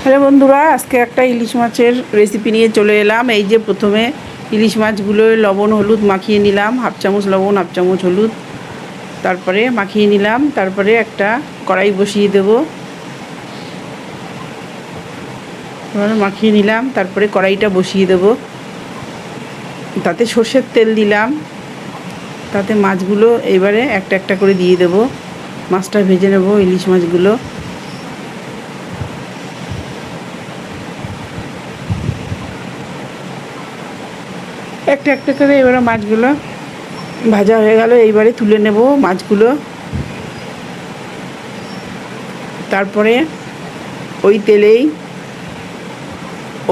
Hello বন্ধুরা, আজকে একটা ইলিশ মাছের রেসিপি নিয়ে চলে এলাম। এই যে প্রথমে ইলিশ মাছগুলো লবণ হলুদ মাখিয়ে নিলাম, হাফ চামচ লবণ হাফ চামচ হলুদ, তারপরে মাখিয়ে নিলাম। তারপরে একটা কড়াই বসিয়ে দেব, মাখিয়ে নিলাম। তারপরে কড়াইটা বসিয়ে দেব, তাতে সর্ষের তেল দিলাম। তাতে মাছগুলো এবারে একটা একটা করে দিয়ে দেব। মাছটা ভেজে নেব, ইলিশ মাছগুলো। একটা একটা করে এবারে মাছগুলো ভাজা হয়ে গেল। এইবারে তুলে নেব মাছগুলো। তারপরে ওই তেলেই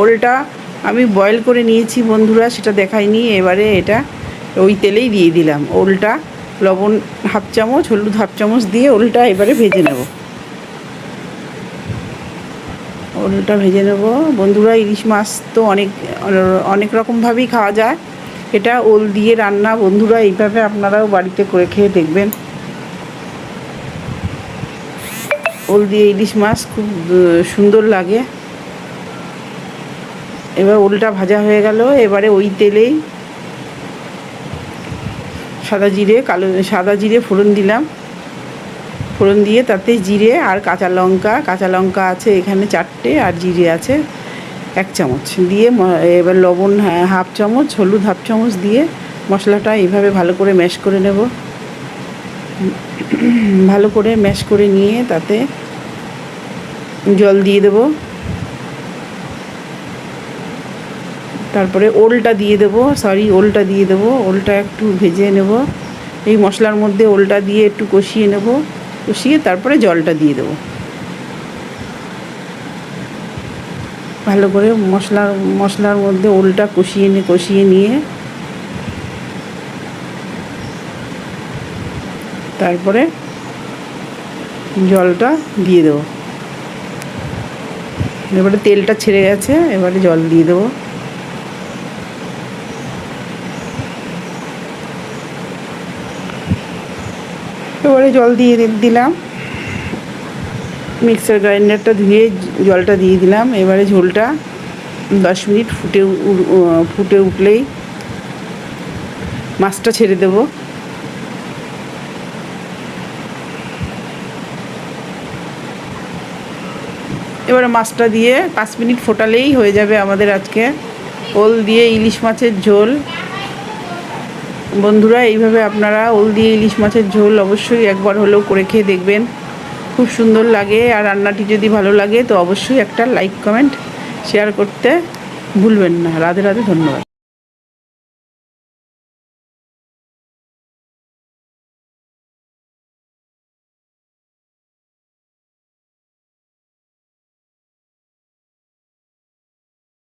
ওলটা আমি বয়েল করে নিয়েছি বন্ধুরা, সেটা দেখাইনি। এবারে এটা ওই তেলেই দিয়ে দিলাম। ওলটা লবণ হাফ চামচ হলুদ হাফ চামচ দিয়ে ওলটা এবারে ভেজে নেব। ওলটা ভেজে নেব বন্ধুরা। ইলিশ মাছ তো অনেক অনেক রকমভাবেই খাওয়া যায়। এটা ওল দিয়ে রান্না বন্ধুরা, এইভাবে আপনারাও বাড়িতে করে খেয়ে দেখবেন। ওল দিয়ে ইলিশ মাছ খুব সুন্দর লাগে। এবার ওলটা ভাজা হয়ে গেল। এবারে ওই তেলেই সাদা জিরে ফোড়ন দিলাম। ফোড়ন দিয়ে তাতে জিরে আর কাঁচা লঙ্কা আছে এখানে 4টে, আর জিরে আছে 1 চামচ দিয়ে এবার লবণ হাফ চামচ হলুদ হাফ চামচ দিয়ে মশলাটা এইভাবে ভালো করে ম্যাশ করে নেব। ভালো করে ম্যাশ করে নিয়ে তাতে জল দিয়ে দেব। তারপরে ওলটা দিয়ে দেব। ওলটা একটু ভেজে নেব। এই মশলার মধ্যে ওলটা দিয়ে একটু কষিয়ে নেব। কষিয়ে তারপরে জলটা দিয়ে দেব। ভালো করে মশলার মধ্যে ওলটা কষিয়ে নিয়ে তারপরে জলটা দিয়ে দেব। এবারে তেলটা ছেড়ে গেছে, এবারে জল দিয়ে দেবো। এবারে জল দিয়ে দিলাম। মিক্সার গ্রাইন্ডারটা ধুয়ে জলটা দিয়ে দিলাম। এবারে ঝোলটা 10 মিনিট ফুটে উঠলেই মাছটা ছেড়ে দেব। এবারে মাছটা দিয়ে 5 মিনিট ফোটালেই হয়ে যাবে আমাদের আজকে ওল দিয়ে ইলিশ মাছের ঝোল। বন্ধুরা, এইভাবে আপনারা ওল দিয়ে ইলিশ মাছের ঝোল অবশ্যই একবার হলেও করে খেয়ে দেখবেন, খুব সুন্দর লাগে। আর রান্নাটি যদি ভালো লাগে তো অবশ্যই একটা লাইক কমেন্ট শেয়ার করতে ভুলবেন না। রাধে রাধে, ধন্যবাদ।